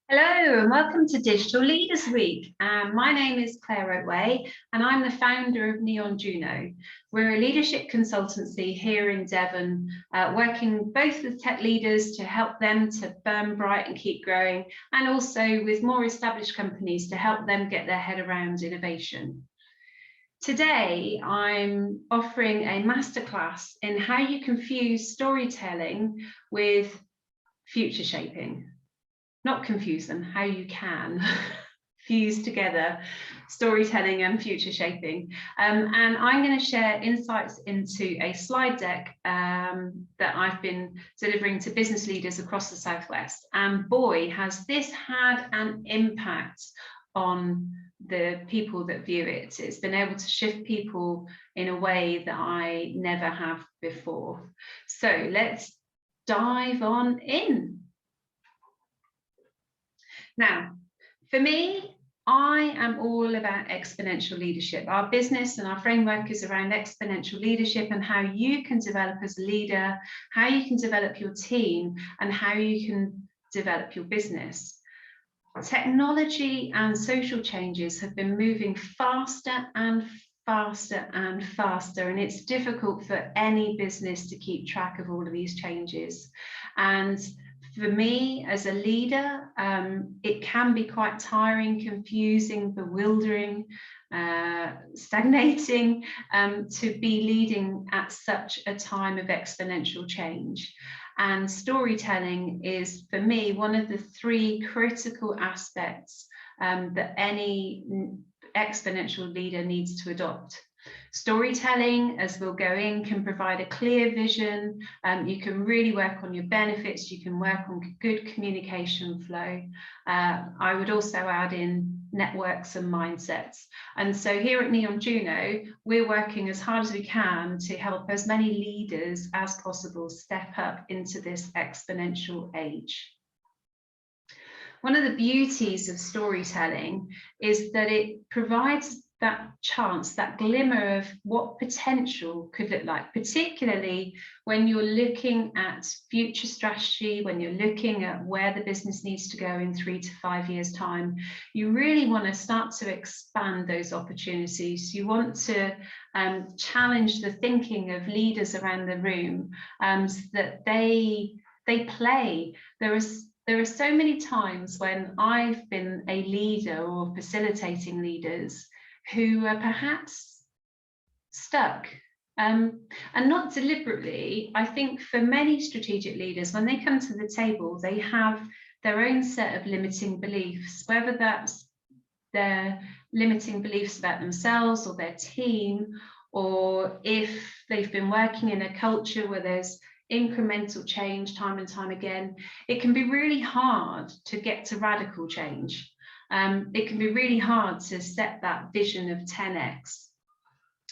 Hello and welcome to Digital Leaders Week. My name is Claire Oatway and I'm the founder of Neon Juno. We're a leadership consultancy here in Devon, working both with tech leaders to help them to burn bright and keep growing, and also with more established companies to help them get their head around innovation. Today, I'm offering a masterclass in how you can fuse storytelling with future shaping. Not confuse them, how you can fuse together storytelling and future shaping. And I'm going to share insights into a slide deck that I've been delivering to business leaders across the Southwest. And boy, has this had an impact on the people that view it. It's been able to shift people in a way that I never have before. So let's dive on in. Now, for me, I am all about exponential leadership. Our business and our framework is around exponential leadership and how you can develop as a leader, how you can develop your team, and how you can develop your business. Technology and social changes have been moving faster and faster and faster, and it's difficult for any business to keep track of all of these changes. And for me as a leader, it can be quite tiring, confusing, bewildering, stagnating to be leading at such a time of exponential change. And storytelling is, for me, one of the three critical aspects that any exponential leader needs to adopt. Storytelling, as we'll go in, can provide a clear vision. You can really work on your benefits. You can work on good communication flow. I would also add in networks and mindsets. And so here at Neon Juno, we're working as hard as we can to help as many leaders as possible step up into this exponential age. One of the beauties of storytelling is that it provides that chance, that glimmer of what potential could look like, particularly when you're looking at future strategy, when you're looking at where the business needs to go in 3 to 5 years' time. You really want to start to expand those opportunities. You want to challenge the thinking of leaders around the room so that they play. There are so many times when I've been a leader or facilitating leaders who are perhaps stuck, and not deliberately. I think for many strategic leaders, when they come to the table, they have their own set of limiting beliefs, whether that's their limiting beliefs about themselves or their team, or if they've been working in a culture where there's incremental change time and time again, it can be really hard to get to radical change. It can be really hard to set that vision of 10x.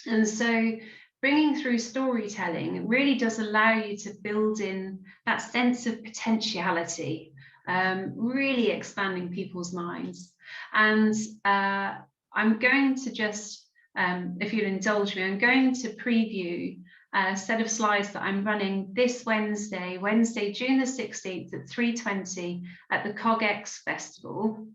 And so bringing through storytelling really does allow you to build in that sense of potentiality, really expanding people's minds. And I'm going to just, if you'll indulge me, I'm going to preview a set of slides that I'm running this Wednesday, June the 16th at 3:20 at the CogX Festival.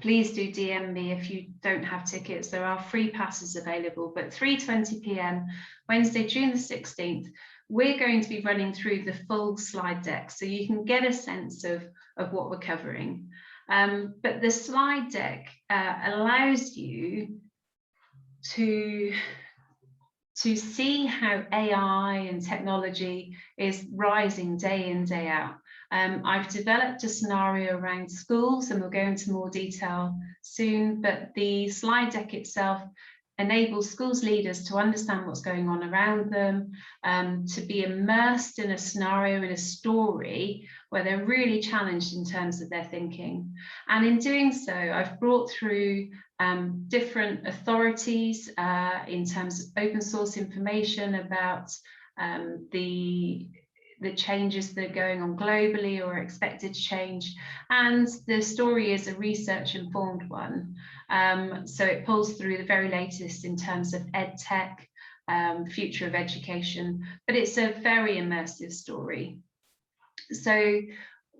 Please do DM me if you don't have tickets. There are free passes available, but 3:20 p.m, Wednesday, June the 16th, we're going to be running through the full slide deck so you can get a sense of what we're covering. But the slide deck allows you to see how AI and technology is rising day in, day out. I've developed a scenario around schools, and we'll go into more detail soon, but the slide deck itself enables schools leaders to understand what's going on around them, to be immersed in a scenario, in a story where they're really challenged in terms of their thinking. And in doing so, I've brought through different authorities in terms of open source information about the changes that are going on globally or are expected to change. And the story is a research informed one. So it pulls through the very latest in terms of ed tech, future of education, but it's a very immersive story. So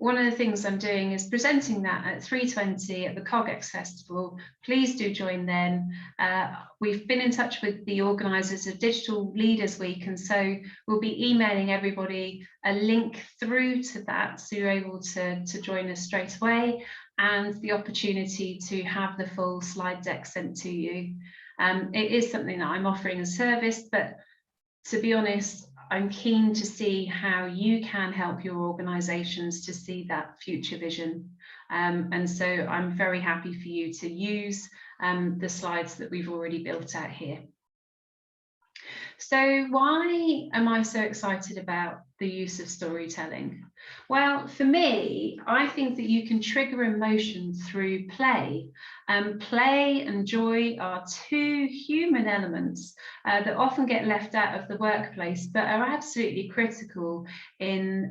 one of the things I'm doing is presenting that at 3:20 at the COGX Festival. Please do join then. We've been in touch with the organisers of Digital Leaders Week, and so we'll be emailing everybody a link through to that, so you're able to join us straight away, and the opportunity to have the full slide deck sent to you. It is something that I'm offering as a service, but to be honest, I'm keen to see how you can help your organisations to see that future vision. And so I'm very happy for you to use the slides that we've already built out here. So why am I so excited about the use of storytelling? Well, for me, I think that you can trigger emotion through play. Play and joy are two human elements that often get left out of the workplace, but are absolutely critical in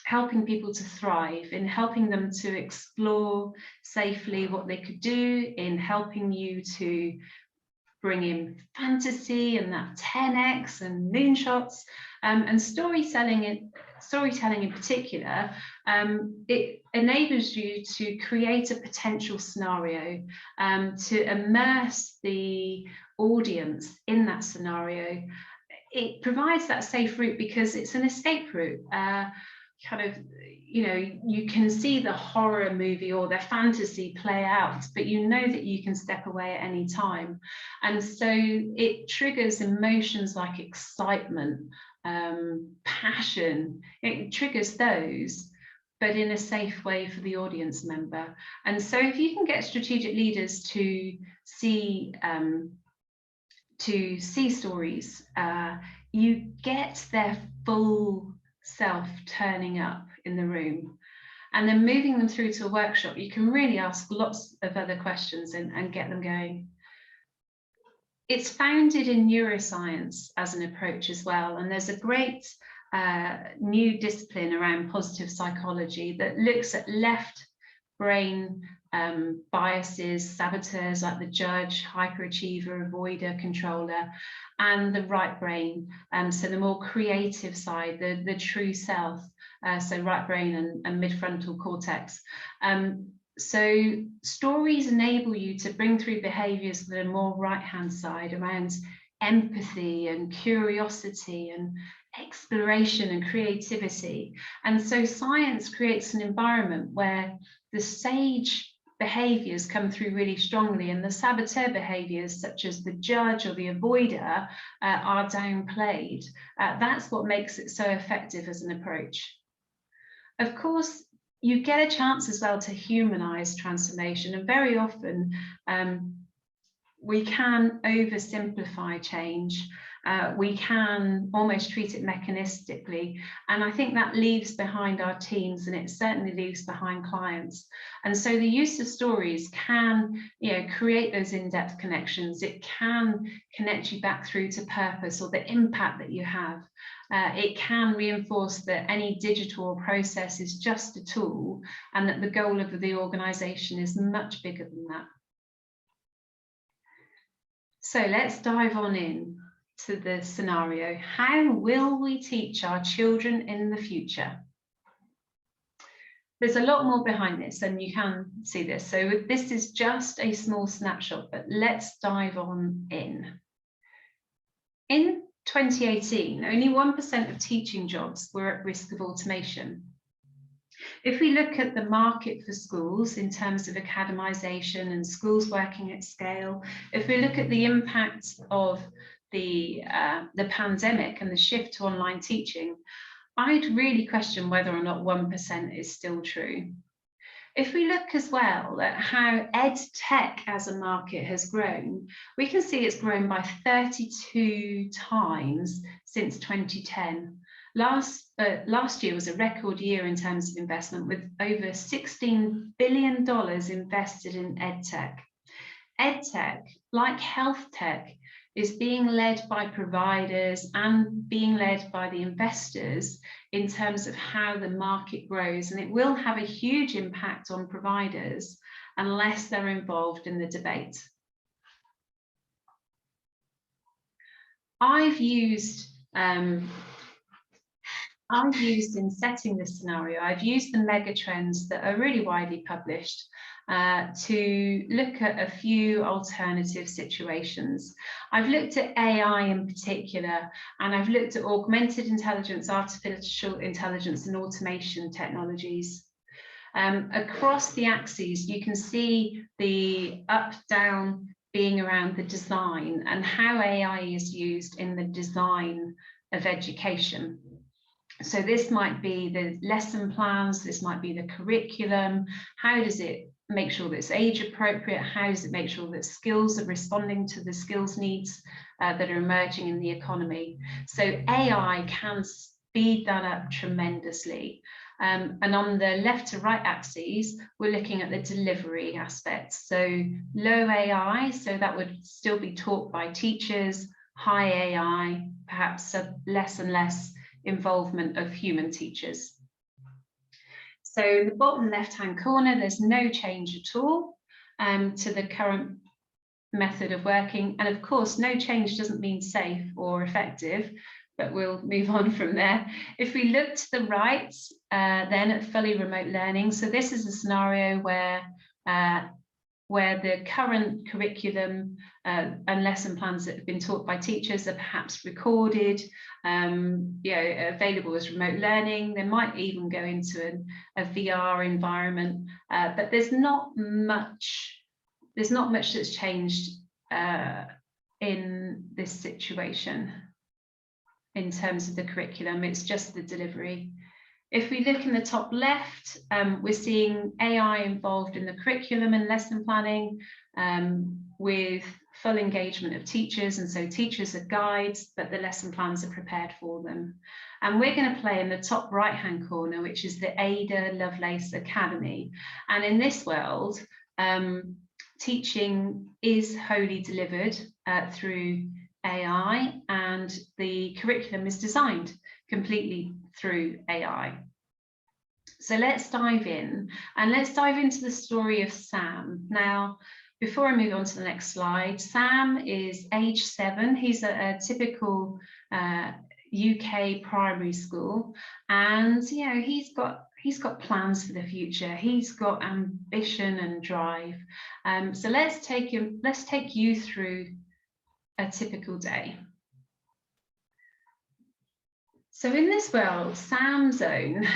helping people to thrive, in helping them to explore safely what they could do, in helping you to bring in fantasy and that 10x and moonshots, and storytelling in particular. It enables you to create a potential scenario, to immerse the audience in that scenario. It provides that safe route because it's an escape route. Kind of, you know, you can see the horror movie or the fantasy play out, but you know that you can step away at any time. And so it triggers emotions like excitement, passion. It triggers those, but in a safe way for the audience member. And so if you can get strategic leaders to see stories, you get their full self turning up in the room, and then moving them through to a workshop, you can really ask lots of other questions and get them going. It's founded in neuroscience as an approach as well, and there's a great new discipline around positive psychology that looks at left brain biases, saboteurs like the judge, hyperachiever, avoider, controller, and the right brain, so the more creative side, the true self, so right brain and mid-frontal cortex. So stories enable you to bring through behaviours that are more right-hand side, around empathy and curiosity and exploration and creativity. And so science creates an environment where the sage behaviours come through really strongly, and the saboteur behaviours, such as the judge or the avoider, are downplayed. That's what makes it so effective as an approach. Of course, you get a chance as well to humanise transformation, and very often we can oversimplify change. We can almost treat it mechanistically, and I think that leaves behind our teams, and it certainly leaves behind clients. And so the use of stories can, you know, create those in-depth connections. It can connect you back through to purpose or the impact that you have. It can reinforce that any digital process is just a tool, and that the goal of the organisation is much bigger than that. So let's dive on in to the scenario. How will we teach our children in the future? There's a lot more behind this, and you can see this. So this is just a small snapshot, but let's dive on in. In 2018, only 1% of teaching jobs were at risk of automation. If we look at the market for schools in terms of academisation and schools working at scale, if we look at the impact of the pandemic and the shift to online teaching, I'd really question whether or not 1% is still true. If we look as well at how ed tech as a market has grown, we can see it's grown by 32 times since 2010. Last year was a record year in terms of investment, with over $16 billion invested in ed tech. Ed tech, like health tech, is being led by providers and being led by the investors in terms of how the market grows, and it will have a huge impact on providers unless they're involved in the debate. I've used I've used in setting this scenario, I've used the mega trends that are really widely published to look at a few alternative situations. I've looked at AI in particular, and I've looked at augmented intelligence, artificial intelligence, and automation technologies. Across the axes, you can see the up, down being around the design and how AI is used in the design of education. So this might be the lesson plans, this might be the curriculum. How does it make sure that it's age appropriate? How does it make sure that skills are responding to the skills needs that are emerging in the economy? So AI can speed that up tremendously. And on the left to right axes, we're looking at the delivery aspects. So low AI, so that would still be taught by teachers. High AI, perhaps less and less involvement of human teachers. So in the bottom left-hand corner, there's no change at all to the current method of working. And of course, no change doesn't mean safe or effective, but we'll move on from there. If we look to the right, then at fully remote learning. So this is a scenario where the current curriculum and lesson plans that have been taught by teachers are perhaps recorded, available as remote learning. They might even go into a VR environment, but there's not much that's changed in this situation in terms of the curriculum. It's just the delivery. If we look in the top left, we're seeing AI involved in the curriculum and lesson planning with full engagement of teachers. And so teachers are guides, but the lesson plans are prepared for them. And we're going to play in the top right-hand corner, which is the Ada Lovelace Academy. And in this world, teaching is wholly delivered through AI, and the curriculum is designed completely through AI. So let's dive in, and let's dive into the story of Sam. Now, before I move on to the next slide, Sam is age 7. He's a typical UK primary school, and he's got plans for the future. He's got ambition and drive. So let's take you through a typical day. So in this world, Sam's own,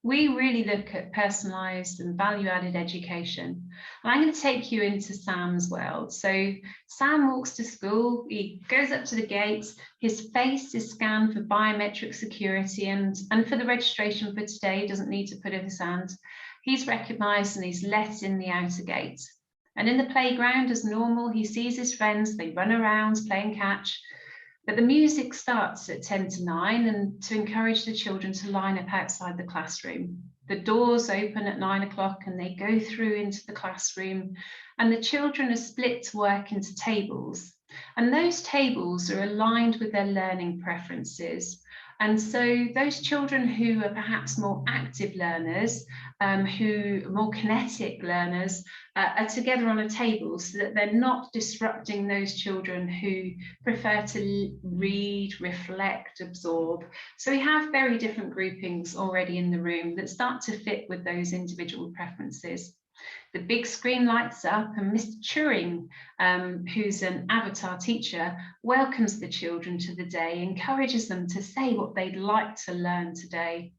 we really look at personalised and value-added education. And I'm going to take you into Sam's world. So Sam walks to school, he goes up to the gates, his face is scanned for biometric security, and for the registration for today, he doesn't need to put up his hand. He's recognised and he's let in the outer gate. And in the playground, as normal, he sees his friends, they run around playing catch. But the music starts at 10 to 9, and to encourage the children to line up outside the classroom. The doors open at 9 o'clock and they go through into the classroom, and the children are split to work into tables. And those tables are aligned with their learning preferences. And so those children who are perhaps more active learners, who are more kinetic learners, are together on a table so that they're not disrupting those children who prefer to read, reflect, absorb. So we have very different groupings already in the room that start to fit with those individual preferences. The big screen lights up, and Mr. Turing, who's an avatar teacher, welcomes the children to the day, encourages them to say what they'd like to learn today.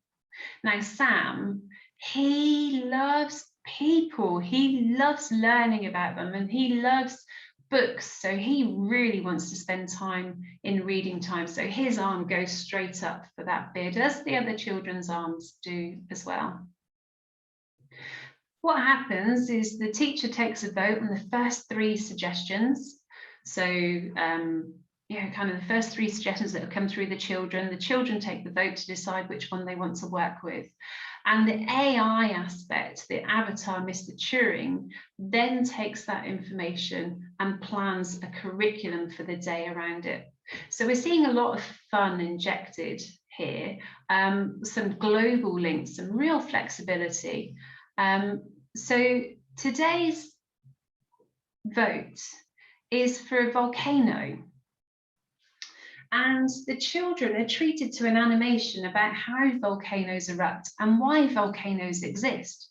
Now, Sam, he loves people, he loves learning about them, and he loves books, so he really wants to spend time in reading time. So his arm goes straight up for that bid, as the other children's arms do as well. What happens is the teacher takes a vote on the first 3 suggestions. So, kind of the first 3 suggestions that have come through the children take the vote to decide which one they want to work with. And the AI aspect, the avatar, Mr. Turing, then takes that information and plans a curriculum for the day around it. So we're seeing a lot of fun injected here, some global links, some real flexibility. So today's vote is for a volcano. And the children are treated to an animation about how volcanoes erupt and why volcanoes exist.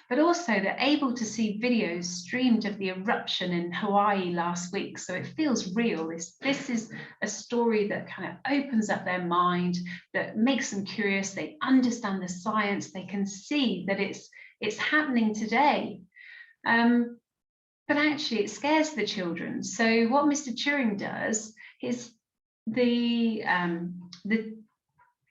But also they're able to see videos streamed of the eruption in Hawaii last week. So it feels real. This is a story that kind of opens up their mind, that makes them curious. They understand the science. They can see that it's happening today. But actually it scares the children. So what Mr. Turing does is the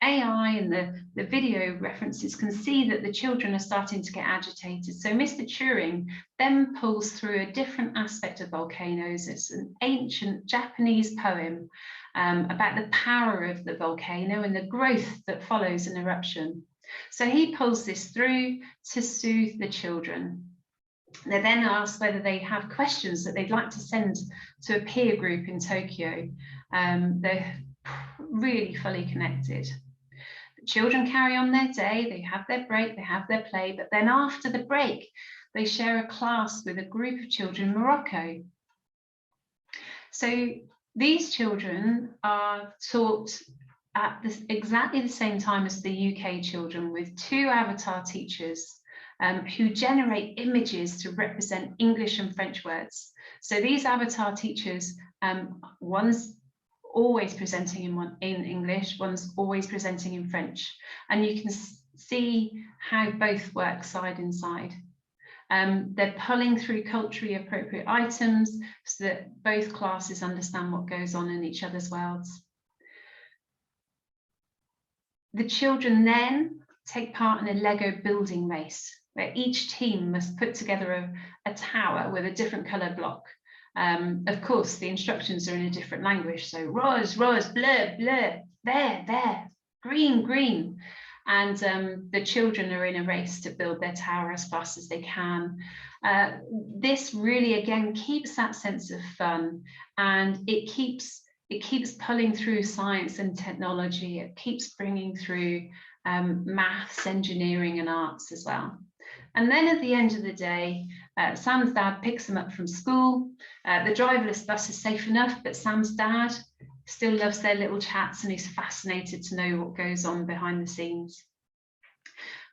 AI and the video references can see that the children are starting to get agitated. So Mr. Turing then pulls through a different aspect of volcanoes. It's an ancient Japanese poem about the power of the volcano and the growth that follows an eruption. So he pulls this through to soothe the children. They're then asked whether they have questions that they'd like to send to a peer group in Tokyo. They're really fully connected. The children carry on their day, they have their break, they have their play, but then after the break, they share a class with a group of children in Morocco. So these children are taught at exactly the same time as the UK children, with 2 avatar teachers who generate images to represent English and French words. So these avatar teachers, one's always presenting in English, one's always presenting in French. And you can see how both work side and side. They're pulling through culturally appropriate items so that both classes understand what goes on in each other's worlds. The children then take part in a Lego building race, where each team must put together a tower with a different colour block. Of course, the instructions are in a different language, so rose, rose, bleu, bleu, there, green, green. And the children are in a race to build their tower as fast as they can. This really, again, keeps that sense of fun, and it keeps pulling through science and technology. It keeps bringing through maths, engineering, and arts as well. And then at the end of the day, Sam's dad picks them up from school. The driverless bus is safe enough, but Sam's dad still loves their little chats and he's fascinated to know what goes on behind the scenes.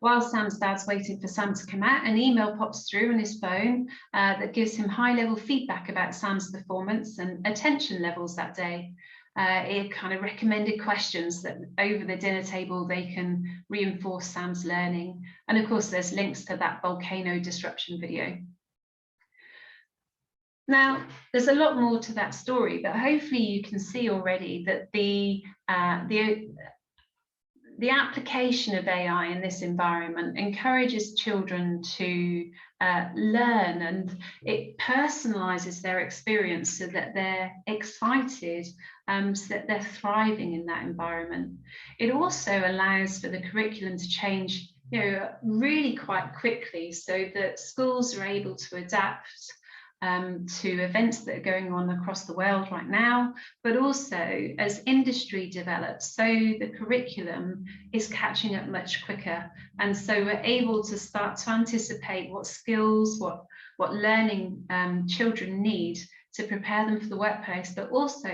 While Sam's dad's waiting for Sam to come out, an email pops through on his phone that gives him high-level feedback about Sam's performance and attention levels that day. It kind of recommended questions that over the dinner table they can reinforce Sam's learning. And of course, there's links to that volcano disruption video. Now, there's a lot more to that story, but hopefully you can see already that the application of AI in this environment encourages children to learn, and it personalizes their experience so that they're excited, so that they're thriving in that environment. It also allows for the curriculum to change, really quite quickly, so that schools are able to adapt to events that are going on across the world right now, but also as industry develops, so the curriculum is catching up much quicker. And so we're able to start to anticipate what skills, what learning children need to prepare them for the workplace, but also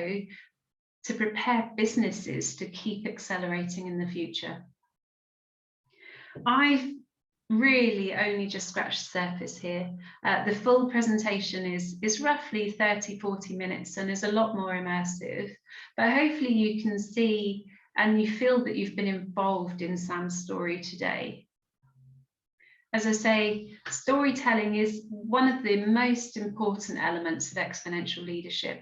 to prepare businesses to keep accelerating in the future. I've really only just scratched the surface here. The full presentation is roughly 30-40 minutes and is a lot more immersive, but hopefully you can see and you feel that you've been involved in Sam's story today. As I say, storytelling is one of the most important elements of exponential leadership.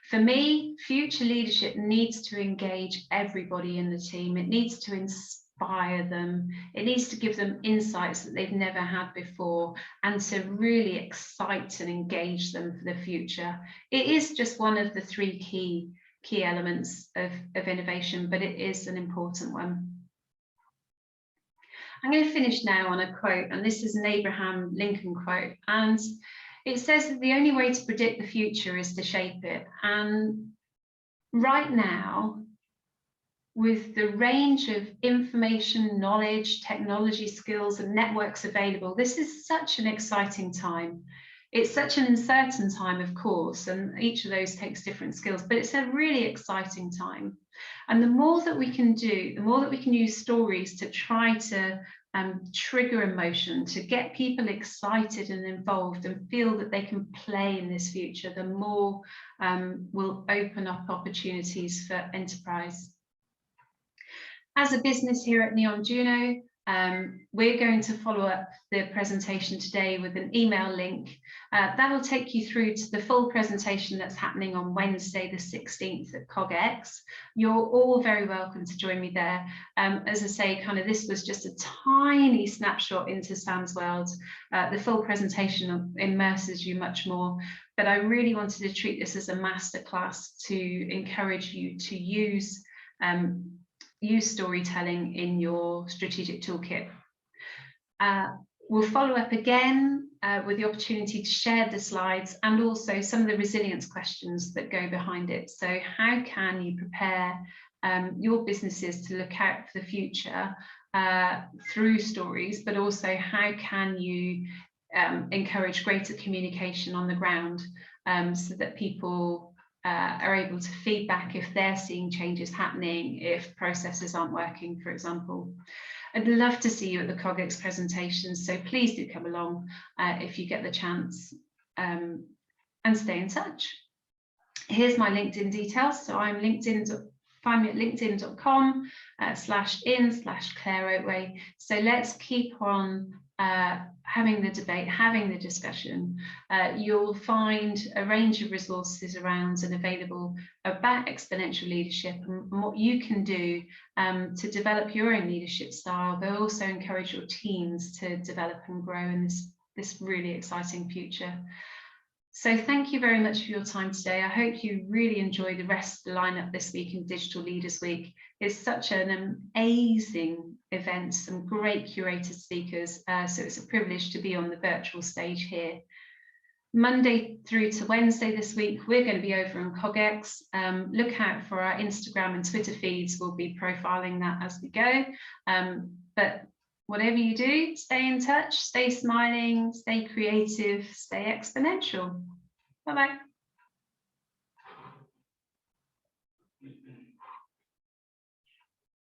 For me, future leadership needs to engage everybody in the team. It needs to inspire them. It needs to give them insights that they've never had before, and to really excite and engage them for the future. It is just one of the 3 key elements of innovation, but it is an important one. I'm going to finish now on a quote, and this is an Abraham Lincoln quote, and it says that the only way to predict the future is to shape it. And right now, with the range of information, knowledge, technology skills and networks available, this is such an exciting time. It's such an uncertain time, of course, and each of those takes different skills, but it's a really exciting time. And the more that we can do, the more that we can use stories to try to trigger emotion, to get people excited and involved and feel that they can play in this future, the more will open up opportunities for enterprise. As a business here at Neon Juno, we're going to follow up the presentation today with an email link. That'll take you through to the full presentation that's happening on Wednesday, the 16th at CogX. You're all very welcome to join me there. As I say, kind of this was just a tiny snapshot into Sam's world. The full presentation immerses you much more, but I really wanted to treat this as a masterclass to encourage you to use storytelling in your strategic toolkit. We'll follow up again with the opportunity to share the slides and also some of the resilience questions that go behind it. So how can you prepare your businesses to look out for the future through stories, but also how can you encourage greater communication on the ground so that people are able to feedback if they're seeing changes happening, if processes aren't working, for example. I'd love to see you at the CogX presentation, so please do come along if you get the chance, and stay in touch. Here's my LinkedIn details. So I'm find me at linkedin.com/in/Claire Oatway. So let's keep on having the debate, having the discussion. You'll find a range of resources around and available about exponential leadership and what you can do to develop your own leadership style, but also encourage your teams to develop and grow in this really exciting future. So thank you very much for your time today. I hope you really enjoy the rest of the lineup this week in Digital Leaders Week. It's such an amazing event, some great curated speakers. So it's a privilege to be on the virtual stage here. Monday through to Wednesday this week, we're going to be over on CogX. Look out for our Instagram and Twitter feeds. We'll be profiling that as we go. But whatever you do, stay in touch, stay smiling, stay creative, stay exponential. Bye-bye.